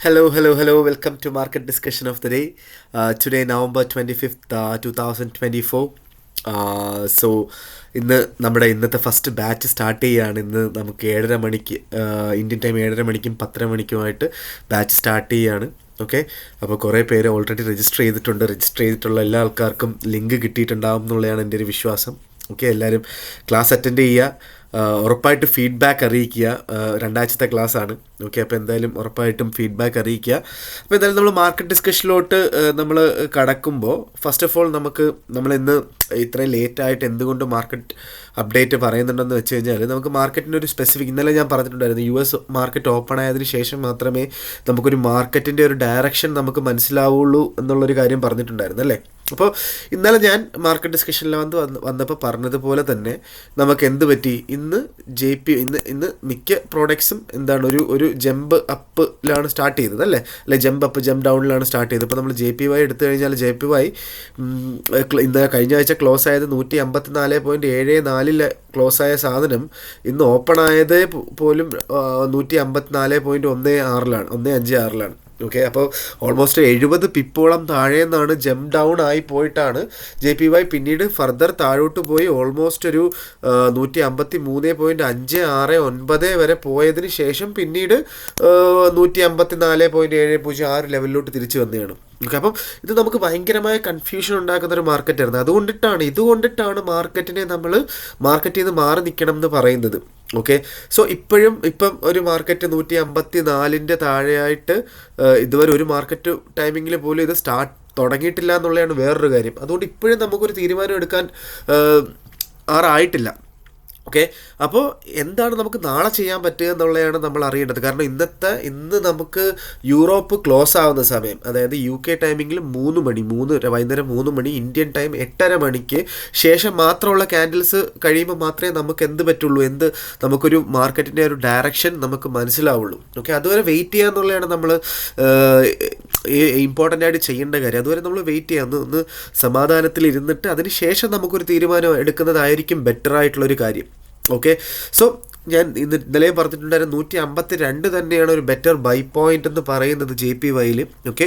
Hello. Welcome to Market Discussion of the Day. Today, November 25th, 2024. So നമ്മുടെ ഇന്നത്തെ first batch start ചെയ്യുകയാണ്. ഇന്ന് നമുക്ക് 7:30 ഇന്ത്യൻ ടൈം 7:30 10:00 ബാച്ച് സ്റ്റാർട്ട് ചെയ്യുകയാണ്. Okay, അപ്പോൾ കുറേ പേര് ഓൾറെഡി രജിസ്റ്റർ ചെയ്തിട്ടുള്ള എല്ലാ ആൾക്കാർക്കും ലിങ്ക് കിട്ടിയിട്ടുണ്ടാകും എന്നുള്ളതാണ് എൻ്റെ ഒരു വിശ്വാസം. ഓക്കെ, എല്ലാവരും ക്ലാസ് അറ്റൻഡ് ചെയ്യുക. ഉറപ്പായിട്ട് ഫീഡ്ബാക്ക് അറിയിക്കുക. രണ്ടാഴ്ചത്തെ ക്ലാസ്സാണ്. ഓക്കെ, അപ്പോൾ എന്തായാലും ഉറപ്പായിട്ടും ഫീഡ്ബാക്ക് അറിയിക്കുക. അപ്പോൾ എന്തായാലും നമ്മൾ മാർക്കറ്റ് ഡിസ്കഷനിലോട്ട് നമ്മൾ കടക്കുമ്പോൾ ഫസ്റ്റ് ഓഫ് ഓൾ നമ്മൾ ഇന്ന് ഇത്രയും ലേറ്റായിട്ട് എന്തുകൊണ്ട് മാർക്കറ്റ് അപ്ഡേറ്റ് പറയുന്നുണ്ടെന്ന് വെച്ച് കഴിഞ്ഞാൽ, നമുക്ക് മാർക്കറ്റിൻ്റെ ഒരു സ്പെസിഫിക്, ഇന്നലെ ഞാൻ പറഞ്ഞിട്ടുണ്ടായിരുന്നു, US മാർക്കറ്റ് ഓപ്പൺ ആയതിനു ശേഷം മാത്രമേ നമുക്കൊരു മാർക്കറ്റിൻ്റെ ഒരു ഡയറക്ഷൻ നമുക്ക് മനസ്സിലാവുള്ളൂ എന്നുള്ളൊരു കാര്യം പറഞ്ഞിട്ടുണ്ടായിരുന്നു അല്ലേ. അപ്പോൾ ഇന്നലെ ഞാൻ മാർക്കറ്റ് ഡിസ്കഷനിൽ വന്നപ്പോൾ പറഞ്ഞതുപോലെ തന്നെ നമുക്ക് എന്ത് പറ്റി, ഇന്ന് മിക്ക പ്രോഡക്ട്സും എന്താണ് ഒരു ജമ്പ് അപ്പിലാണ് സ്റ്റാർട്ട് ചെയ്തത് അല്ലേ ജമ്പ് അപ്പ് ജമ്പ് ഡൗണിലാണ് സ്റ്റാർട്ട് ചെയ്തത്. ഇപ്പോൾ നമ്മൾ JPY എടുത്തു കഴിഞ്ഞാൽ JPY ഇന്ന് കഴിഞ്ഞ ആഴ്ച ക്ലോസ് ആയത് 154.74 ക്ലോസ് ആയ സാധനം ഇന്ന് ഓപ്പൺ ആയത് പോലും 154.16 ഓക്കെ, അപ്പോൾ ഓൾമോസ്റ്റ് 70 പിപ്പോളം താഴെ നിന്നാണ് ജംപ് ഡൗൺ ആയി പോയിട്ടാണ് JPY പിന്നീട് ഫർദർ താഴോട്ട് പോയി ഓൾമോസ്റ്റ് ഒരു 153.569 വരെ പോയതിന് ശേഷം പിന്നീട് 154.706 ലെവലിലോട്ട് തിരിച്ചു വന്നതാണ്. ഓക്കെ, അപ്പം ഇത് നമുക്ക് ഭയങ്കരമായ കൺഫ്യൂഷൻ ഉണ്ടാക്കുന്ന ഒരു മാർക്കറ്റായിരുന്നു. ഇതുകൊണ്ടിട്ടാണ് മാർക്കറ്റിനെ നമ്മൾ മാർക്കറ്റിൽ നിന്ന് മാറി നിൽക്കണം എന്ന് പറയുന്നത്. ഓക്കെ, സോ ഇപ്പം ഒരു മാർക്കറ്റ് 154 താഴെയായിട്ട് ഇതുവരെ ഒരു മാർക്കറ്റ് ടൈമിങ്ങിൽ പോലും ഇത് തുടങ്ങിയിട്ടില്ല എന്നുള്ളതാണ് വേറൊരു കാര്യം. അതുകൊണ്ട് ഇപ്പോഴും നമുക്കൊരു തീരുമാനം എടുക്കാൻ ആയിട്ടില്ല. ഓക്കെ, അപ്പോൾ എന്താണ് നമുക്ക് നാളെ ചെയ്യാൻ പറ്റുക എന്നുള്ളതാണ് നമ്മൾ അറിയേണ്ടത്. കാരണം ഇന്ന് നമുക്ക് യൂറോപ്പ് ക്ലോസ് ആവുന്ന സമയം, അതായത് UK ടൈമിങ്ങിൽ വൈകുന്നേരം 3 മണി, ഇന്ത്യൻ ടൈം 8:30 ശേഷം മാത്രമുള്ള ക്യാൻഡിൽസ് കഴിയുമ്പോൾ മാത്രമേ നമുക്ക് നമുക്കൊരു മാർക്കറ്റിൻ്റെ ഒരു ഡയറക്ഷൻ നമുക്ക് മനസ്സിലാവുള്ളൂ. ഓക്കെ, അതുവരെ വെയിറ്റ് ചെയ്യാന്നുള്ളതാണ് നമ്മൾ ഇമ്പോർട്ടൻ്റ് ആയിട്ട് ചെയ്യേണ്ട കാര്യം. അതുവരെ നമ്മൾ വെയിറ്റ് ചെയ്യാം, ഒന്ന് സമാധാനത്തിൽ ഇരുന്നിട്ട് അതിന് ശേഷം നമുക്കൊരു തീരുമാനം എടുക്കുന്നതായിരിക്കും ബെറ്റർ ആയിട്ടുള്ളൊരു കാര്യം. ഓക്കെ, സോ ഞാൻ ഇന്നലെ പറഞ്ഞിട്ടുണ്ടായിരുന്നു 152 തന്നെയാണ് ഒരു ബെറ്റർ ബൈ പോയിന്റ് എന്ന് പറയുന്നത് JPYയിൽ. ഓക്കെ,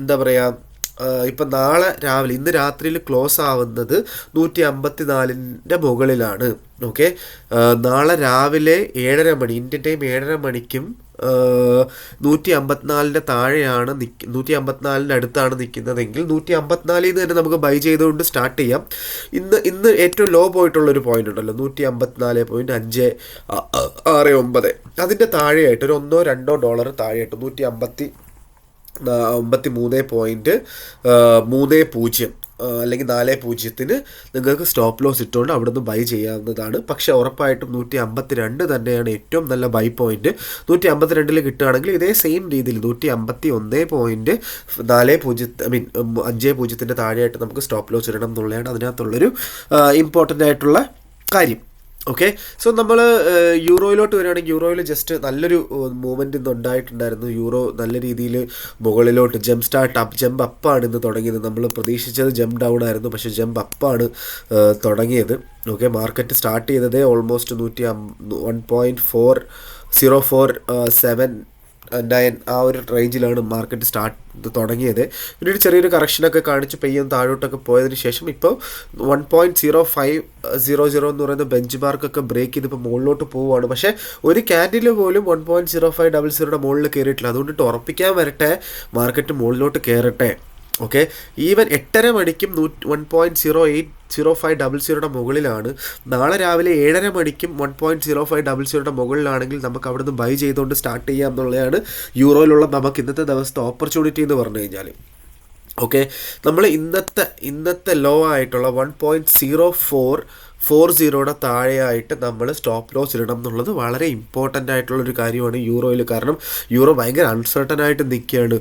എന്താ പറയുക, ഇപ്പം ഇന്ന് രാത്രിയിൽ ക്ലോസ് ആവുന്നത് 154 മുകളിലാണ്. ഓക്കെ, നാളെ രാവിലെ 7:30 ഇന്ത്യൻ ടൈം 7:30 154 താഴെയാണ് 154 അടുത്താണ് നിൽക്കുന്നതെങ്കിൽ 154 തന്നെ നമുക്ക് ബൈ ചെയ്തുകൊണ്ട് സ്റ്റാർട്ട് ചെയ്യാം. ഇന്ന് ഏറ്റവും ലോ പോയിട്ടുള്ളൊരു പോയിന്റ് ഉണ്ടല്ലോ, 154.569, അതിൻ്റെ താഴെയായിട്ട് ഒരു $1-2 താഴെയായിട്ട് 153.30 അല്ലെങ്കിൽ 40 നിങ്ങൾക്ക് സ്റ്റോപ്പ് ലോസ് ഇട്ടുകൊണ്ട് അവിടെ നിന്ന് ബൈ ചെയ്യാവുന്നതാണ്. പക്ഷേ ഉറപ്പായിട്ടും 152 തന്നെയാണ് ഏറ്റവും നല്ല ബൈ പോയിന്റ്. 152 കിട്ടുകയാണെങ്കിൽ ഇതേ സെയിം രീതിയിൽ 151.50 താഴെയായിട്ട് നമുക്ക് സ്റ്റോപ്പ് ലോസ് ഇടണം എന്നുള്ളതാണ് അതിനകത്തുള്ളൊരു ഇമ്പോർട്ടൻ്റ് ആയിട്ടുള്ള കാര്യം. ഓക്കെ, സോ നമ്മൾ യൂറോയിലോട്ട് വരികയാണെങ്കിൽ യൂറോയിൽ ജസ്റ്റ് നല്ലൊരു മൂവ്മെൻറ്റ് ഇന്ന് ഉണ്ടായിട്ടുണ്ടായിരുന്നു. യൂറോ നല്ല രീതിയിൽ മുകളിലോട്ട് ജമ്പ് അപ്പാണ് ഇന്ന് തുടങ്ങിയത്. നമ്മൾ പ്രതീക്ഷിച്ചത് ജമ്പ് ഡൗൺ ആയിരുന്നു, പക്ഷേ ജമ്പ് അപ്പാണ് തുടങ്ങിയത്. ഓക്കെ, മാർക്കറ്റ് സ്റ്റാർട്ട് ചെയ്തത് ഓൾമോസ്റ്റ് 1.4047 ആ ഒരു റേഞ്ചിലാണ് മാർക്കറ്റ് തുടങ്ങിയത്. പിന്നീട് ചെറിയൊരു കറക്ഷനൊക്കെ കാണിച്ച് പെയ്യും താഴോട്ടൊക്കെ പോയതിന് ശേഷം ഇപ്പോൾ 1.0500 എന്ന് പറയുന്ന ബെഞ്ച് മാർക്കൊക്കെ ബ്രേക്ക് ചെയ്ത് ഇപ്പോൾ മുകളിലോട്ട് പോവുകയാണ്. പക്ഷേ ഒരു ക്യാൻഡിൽ പോലും 1.0500 മുകളിൽ കയറിയിട്ടില്ല. അതുകൊണ്ടിട്ട് ഉറപ്പിക്കാൻ വരട്ടെ, മാർക്കറ്റ് മുകളിലോട്ട് കയറട്ടെ. ഓക്കെ, ഈവൻ 8:30 1.0500 മുകളിലാണ്. നാളെ രാവിലെ 7:30 1.0500 മുകളിലാണെങ്കിൽ നമുക്ക് അവിടെ നിന്ന് ബൈ ചെയ്തുകൊണ്ട് സ്റ്റാർട്ട് ചെയ്യാം എന്നുള്ളതാണ് യൂറോയിലുള്ള നമുക്ക് ഇന്നത്തെ ദിവസത്തെ ഓപ്പർച്യൂണിറ്റി എന്ന് പറഞ്ഞു കഴിഞ്ഞാൽ. ഓക്കെ, നമ്മൾ ഇന്നത്തെ ലോ ആയിട്ടുള്ള 1.0440 താഴെയായിട്ട് നമ്മൾ സ്റ്റോപ്പ് ലോസ് ഇടണം എന്നുള്ളത് വളരെ ഇമ്പോർട്ടൻ്റ് ആയിട്ടുള്ളൊരു കാര്യമാണ് യൂറോയിൽ. കാരണം യൂറോ ഭയങ്കര അൺസർട്ടൺ ആയിട്ട് നിൽക്കുകയാണ്.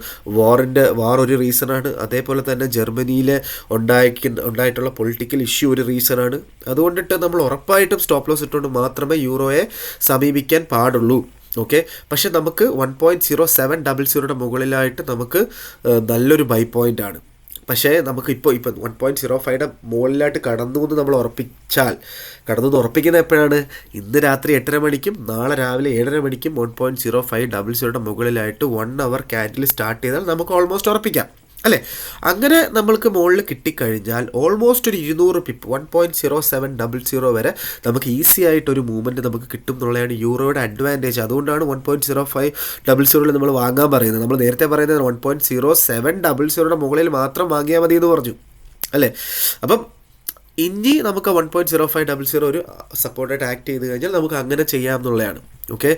വാർ ഒരു റീസണാണ്, അതേപോലെ തന്നെ ജർമ്മനിയിൽ ഉണ്ടായിട്ടുള്ള പൊളിറ്റിക്കൽ ഇഷ്യൂ ഒരു റീസണാണ്. അതുകൊണ്ടിട്ട് നമ്മൾ ഉറപ്പായിട്ടും സ്റ്റോപ്പ് ലോസ് ഇട്ടുകൊണ്ട് മാത്രമേ യൂറോയെ സമീപിക്കാൻ പാടുള്ളൂ. ഓക്കെ, പക്ഷെ നമുക്ക് 1.0700 മുകളിലായിട്ട് നമുക്ക് നല്ലൊരു ബൈ പോയിൻ്റ് ആണ്. പക്ഷേ നമുക്ക് ഇപ്പോൾ 1.05യുടെ മുകളിലായിട്ട് കടന്നു എന്ന് നമ്മൾ കടന്നു എന്ന് ഉറപ്പിക്കുന്നത് എപ്പോഴാണ്? ഇന്ന് രാത്രി 8:30 മണിക്കും നാളെ രാവിലെ 7:30 മണിക്കും 1.0500 മുകളിലായിട്ട് 1 അവർ ക്യാൻഡിൽ സ്റ്റാർട്ട് ചെയ്താൽ നമുക്ക് ഓൾമോസ്റ്റ് ഉറപ്പിക്കാം അല്ലേ? അങ്ങനെ നമ്മൾക്ക് മുകളിൽ കിട്ടിക്കഴിഞ്ഞാൽ ഓൾമോസ്റ്റ് ഒരു 200 പിപ്പ് 1.0700 വരെ നമുക്ക് ഈസി ആയിട്ടൊരു മൂവ്മെൻറ്റ് നമുക്ക് കിട്ടും എന്നുള്ളതാണ് യൂറോയുടെ അഡ്വാൻറ്റേജ്. അതുകൊണ്ടാണ് 1.0500 നമ്മൾ വാങ്ങാൻ പറയുന്നത്. നമ്മൾ നേരത്തെ പറയുന്നത് 1.0700 മുകളിൽ മാത്രം വാങ്ങിയാൽ മതി എന്ന് പറഞ്ഞു അല്ലേ? അപ്പം ഇനി നമുക്ക് 1.0500 ഒരു സപ്പോർട്ടായിട്ട് ആക്ട് ചെയ്ത് കഴിഞ്ഞാൽ നമുക്ക് അങ്ങനെ ചെയ്യാം എന്നുള്ളതാണ്. ഓക്കെ,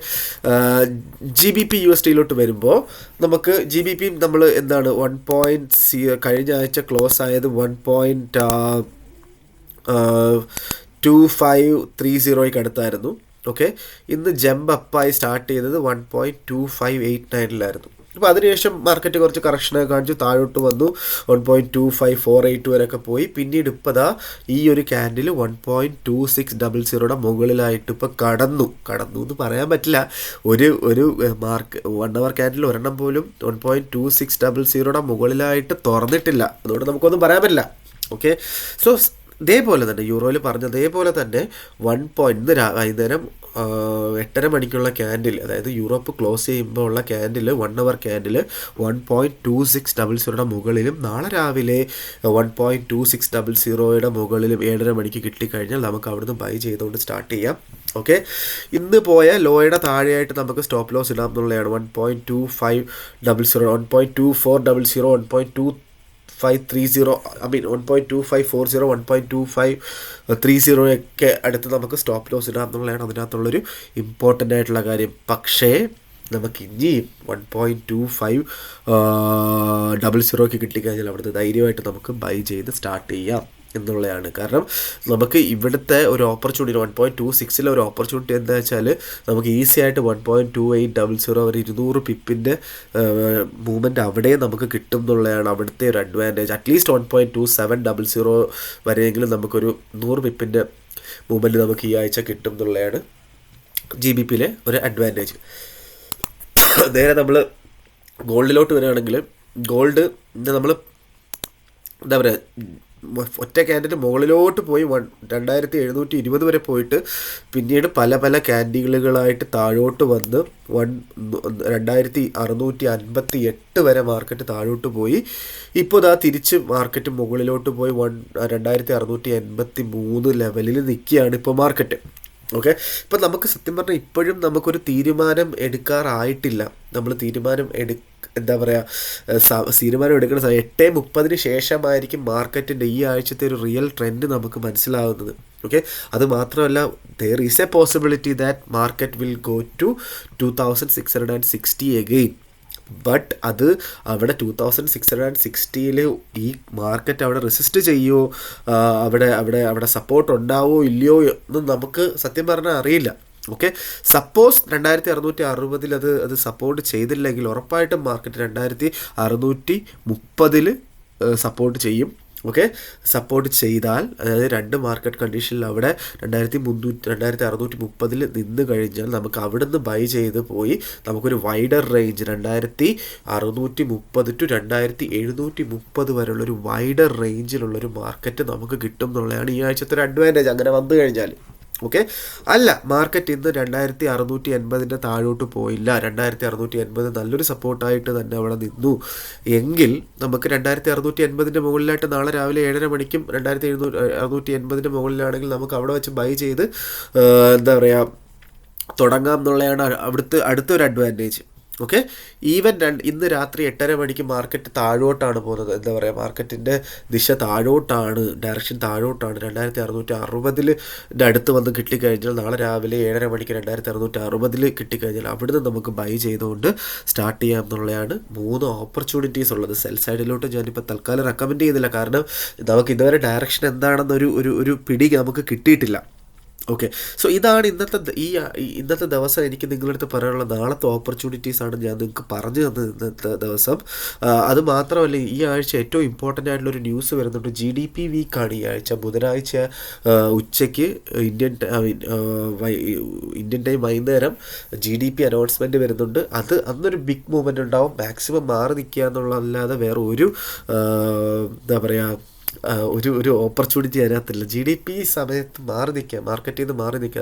GBP USDയിലോട്ട് വരുമ്പോൾ നമുക്ക് GBP നമ്മൾ എന്താണ് കഴിഞ്ഞ ആഴ്ച ക്ലോസ് ആയത് 1.2530 അടുത്തായിരുന്നു. ഓക്കെ, ഇന്ന് ജമ്പ് അപ്പായി സ്റ്റാർട്ട് ചെയ്തത് 1.2589 അപ്പോൾ അതിനുശേഷം മാർക്കറ്റ് കുറച്ച് കറക്ഷനൊക്കെ കാണിച്ചു, താഴോട്ട് വന്നു 1.2548 വരെയൊക്കെ പോയി. പിന്നീട് ഇപ്പോൾ ഈ ഒരു ക്യാൻഡിൽ 1.2600 മുകളിലായിട്ട് ഇപ്പോൾ കടന്നു എന്ന് പറയാൻ പറ്റില്ല. ഒരു 1 അവർ ക്യാൻഡിൽ ഒരെണ്ണം പോലും 1.2600 മുകളിലായിട്ട് തുറന്നിട്ടില്ല. അതുകൊണ്ട് നമുക്കൊന്നും പറയാൻ പറ്റില്ല. ഓക്കെ, സോ ഇതേപോലെ തന്നെ യൂറോയിൽ പറഞ്ഞ അതേപോലെ തന്നെ ഇന്ന് വൈകുന്നേരം 8:30 മണിക്കുള്ള ക്യാൻഡിൽ, അതായത് യൂറോപ്പ് ക്ലോസ് ചെയ്യുമ്പോൾ ഉള്ള ക്യാൻഡിൽ 1 അവർ ക്യാൻഡിൽ 1.2600 മുകളിലും നാളെ രാവിലെ 1.2600 മുകളിലും 7:30 മണിക്ക് കിട്ടിക്കഴിഞ്ഞാൽ നമുക്ക് അവിടുന്ന് ബൈ ചെയ്തുകൊണ്ട് സ്റ്റാർട്ട് ചെയ്യാം. ഓക്കെ, ഇന്ന് പോയ ലോയുടെ താഴെയായിട്ട് നമുക്ക് സ്റ്റോപ്പ് ലോസ് ഇടാം എന്നുള്ളതാണ്. 1.2500, 1.2400, 1.2530, 1.2540, 1.2530 ഒക്കെ അടുത്ത് നമുക്ക് സ്റ്റോപ്പ് ലോസ് ഇടാം എന്നുള്ളതാണ് അതിനകത്തുള്ളൊരു ഇമ്പോർട്ടൻ്റ് ആയിട്ടുള്ള കാര്യം. പക്ഷേ നമുക്ക് ഇനിയും 1.2500 കിട്ടിക്കഴിഞ്ഞാൽ അവിടുത്തെ ധൈര്യമായിട്ട് നമുക്ക് ബൈ ചെയ്ത് സ്റ്റാർട്ട് ചെയ്യാം എന്നുള്ളതാണ്. കാരണം നമുക്ക് ഇവിടുത്തെ ഒരു ഓപ്പർച്യൂണിറ്റി 1.26 ഒരു ഓപ്പർച്യൂണിറ്റി എന്താ വെച്ചാൽ നമുക്ക് ഈസി ആയിട്ട് 1.2800 ഒരു 200 പിപ്പിൻ്റെ മൂവ്മെൻറ്റ് അവിടെ നമുക്ക് കിട്ടും എന്നുള്ളതാണ് അവിടുത്തെ ഒരു അഡ്വാൻറ്റേജ്. അറ്റ്ലീസ്റ്റ് 1.2700 വരെയെങ്കിലും നമുക്കൊരു 100 പിപ്പിൻ്റെ മൂവ്മെൻറ്റ് നമുക്ക് ഈ ആഴ്ച കിട്ടും എന്നുള്ളതാണ് GBPയിലെ ഒരു അഡ്വാൻറ്റേജ്. നേരെ നമ്മൾ ഗോൾഡിലോട്ട് വരികയാണെങ്കിൽ ഗോൾഡ് നമ്മൾ എന്താ പറയുക, ഒറ്റ ക്യാൻഡിന് മുകളിലോട്ട് പോയി 2720 വരെ പോയിട്ട് പിന്നീട് പല ക്യാൻഡിലുകളായിട്ട് താഴോട്ട് വന്ന് 2658 വരെ മാർക്കറ്റ് താഴോട്ട് പോയി. ഇപ്പോൾ തിരിച്ച് മാർക്കറ്റ് മുകളിലോട്ട് പോയി 2683 ലെവലിൽ നിൽക്കുകയാണ് ഇപ്പോൾ മാർക്കറ്റ്. ഓക്കെ, ഇപ്പം നമുക്ക് സത്യം പറഞ്ഞാൽ ഇപ്പോഴും നമുക്കൊരു തീരുമാനം എടുക്കാറായിട്ടില്ല. നമ്മൾ തീരുമാനം എടുക്കുന്ന സമയം 8:30 ശേഷമായിരിക്കും മാർക്കറ്റിൻ്റെ ഈ ആഴ്ചത്തെ ഒരു റിയൽ ട്രെൻഡ് നമുക്ക് മനസ്സിലാവുന്നത്. ഓക്കെ, അത് മാത്രമല്ല, there is a possibility that market will go to 2660 again. But അത് അവിടെ 2660 ഈ മാർക്കറ്റ് അവിടെ റെസിസ്റ്റ് ചെയ്യുമോ, അവിടെ സപ്പോർട്ട് ഉണ്ടാവോ ഇല്ലയോ എന്നും നമുക്ക് സത്യം പറഞ്ഞാൽ അറിയില്ല. ഓക്കെ, സപ്പോസ് 2660 അത് സപ്പോർട്ട് ചെയ്തില്ലെങ്കിൽ ഉറപ്പായിട്ടും മാർക്കറ്റ് 2630 സപ്പോർട്ട് ചെയ്യും. ഓക്കെ, സപ്പോർട്ട് ചെയ്താൽ, അതായത് രണ്ട് മാർക്കറ്റ് കണ്ടീഷനിൽ അവിടെ 2630 നിന്ന് കഴിഞ്ഞാൽ നമുക്ക് അവിടുന്ന് ബൈ ചെയ്ത് പോയി നമുക്കൊരു വൈഡർ റേഞ്ച് 2630 ടു 2730 വരെയുള്ളൊരു വൈഡർ റേഞ്ചിലുള്ളൊരു മാർക്കറ്റ് നമുക്ക് കിട്ടും എന്നുള്ളതാണ് ഈ ആഴ്ചത്തെ ഒരു അഡ്വാൻറ്റേജ്. അങ്ങനെ വന്നു കഴിഞ്ഞാൽ ഓക്കെ, അല്ല മാർക്കറ്റ് ഇന്ന് 2680 താഴോട്ട് പോയില്ല, 2680 നല്ലൊരു സപ്പോർട്ടായിട്ട് തന്നെ അവിടെ നിന്നു എങ്കിൽ നമുക്ക് 2680 മുകളിലായിട്ട് നാളെ രാവിലെ 7:30 മണിക്കും 2680 മുകളിലാണെങ്കിൽ നമുക്ക് അവിടെ വെച്ച് ബൈ ചെയ്ത് എന്താ പറയുക തുടങ്ങാം എന്നുള്ളതാണ് അടുത്തൊരു അഡ്വാൻറ്റേജ്. ഓക്കെ, ഈവൻ ഇന്ന് രാത്രി 8:30 മണിക്ക് മാർക്കറ്റ് താഴോട്ടാണ് പോകുന്നത്. എന്താ പറയുക, മാർക്കറ്റിൻ്റെ ദിശ താഴോട്ടാണ്, ഡയറക്ഷൻ താഴോട്ടാണ്. 2660 അടുത്ത് വന്ന് കിട്ടിക്കഴിഞ്ഞാൽ നാളെ രാവിലെ 7:30 മണിക്ക് 2660 കിട്ടിക്കഴിഞ്ഞാൽ അവിടുന്ന് നമുക്ക് ബൈ ചെയ്തുകൊണ്ട് സ്റ്റാർട്ട് ചെയ്യാം എന്നുള്ളതാണ് 3 ഓപ്പർച്യൂണിറ്റീസ് ഉള്ളത്. സെൽ സൈഡിലോട്ട് ഞാനിപ്പോൾ തൽക്കാലം റെക്കമെൻഡ് ചെയ്യുന്നില്ല, കാരണം നമുക്ക് ഇതുവരെ ഡയറക്ഷൻ എന്താണെന്നൊരു പിടി നമുക്ക് കിട്ടിയിട്ടില്ല. ഓക്കെ. സോ ഇതാണ് ഇന്നത്തെ ദിവസം എനിക്ക് നിങ്ങളടുത്ത് പറയാനുള്ള നാളത്തെ ഓപ്പർച്യൂണിറ്റീസാണ് ഞാൻ നിങ്ങൾക്ക് പറഞ്ഞു തന്നത് ഇന്നത്തെ ദിവസം. അത് മാത്രമല്ല, ഈ ആഴ്ച ഏറ്റവും ഇമ്പോർട്ടൻ്റ് ആയിട്ടുള്ളൊരു ന്യൂസ് വരുന്നുണ്ട്. GDP വീക്കാണ് ഈ ആഴ്ച. ബുധനാഴ്ച ഉച്ചയ്ക്ക് ഇന്ത്യൻ ടൈം വൈകുന്നേരം GDP അനൗൺസ്മെൻറ്റ് വരുന്നുണ്ട്. അന്നൊരു ബിഗ് മൂവ്മെൻ്റ് ഉണ്ടാവും. മാക്സിമം മാറി നിൽക്കുക എന്നുള്ളതല്ലാതെ വേറെ ഒരു എന്താ പറയുക, ഒരു ഓപ്പർച്യൂണിറ്റി അതിനകത്തില്ല. GDP സമയത്ത് മാറി നിൽക്കുക, മാർക്കറ്റിൽ നിന്ന് മാറി നിൽക്കുക,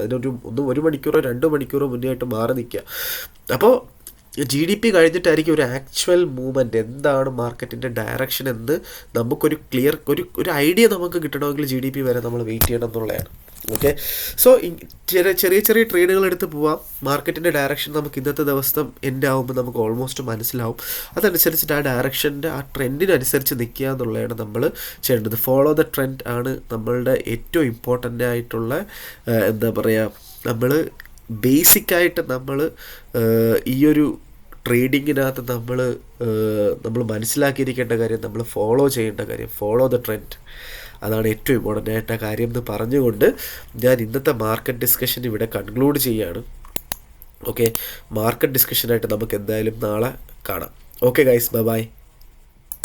ഒരു മണിക്കൂറോ 2 മണിക്കൂറോ മുന്നേ ആയിട്ട് മാറി നിൽക്കുക. അപ്പോൾ GDP കഴിഞ്ഞിട്ടായിരിക്കും ഒരു ആക്ച്വൽ മൂവ്മെൻറ്റ്, എന്താണ് മാർക്കറ്റിൻ്റെ ഡയറക്ഷൻ എന്ന് നമുക്കൊരു ക്ലിയർ ഒരു ഐഡിയ നമുക്ക് കിട്ടണമെങ്കിൽ GDP വരെ നമ്മൾ വെയിറ്റ് ചെയ്യണം എന്നുള്ളതാണ്. ഓക്കെ. സോ ചെറിയ ട്രേഡുകൾ എടുത്ത് പോവാം. മാർക്കറ്റിൻ്റെ ഡയറക്ഷൻ നമുക്ക് ഇന്നത്തെ ദിവസം എൻഡ് ആകുമ്പോൾ നമുക്ക് ഓൾമോസ്റ്റ് മനസ്സിലാവും. അതനുസരിച്ചിട്ട് ആ ഡയറക്ഷൻ്റെ ആ ട്രെൻഡിനനുസരിച്ച് നിൽക്കുക എന്നുള്ളതാണ് നമ്മൾ ചെയ്യേണ്ടത്. ഫോളോ ദ ട്രെൻഡ് ആണ് നമ്മളുടെ ഏറ്റവും ഇമ്പോർട്ടൻ്റ് ആയിട്ടുള്ള എന്താ പറയുക, നമ്മൾ ബേസിക്കായിട്ട് നമ്മൾ ഈയൊരു ട്രേഡിങ്ങിനകത്ത് നമ്മൾ മനസ്സിലാക്കിയിരിക്കേണ്ട കാര്യം, നമ്മൾ ഫോളോ ചെയ്യേണ്ട കാര്യം, ഫോളോ ദ ട്രെൻഡ്. അതാണ് ഏറ്റവും ഇമ്പോർട്ടൻ്റ് ആയിട്ട് കാര്യം എന്ന് പറഞ്ഞുകൊണ്ട് ഞാൻ ഇന്നത്തെ മാർക്കറ്റ് ഡിസ്കഷൻ ഇവിടെ കൺക്ലൂഡ് ചെയ്യുകയാണ്. ഓക്കെ. മാർക്കറ്റ് ഡിസ്കഷനായിട്ട് നമുക്ക് എന്തായാലും നാളെ കാണാം. Okay guys, bye bye.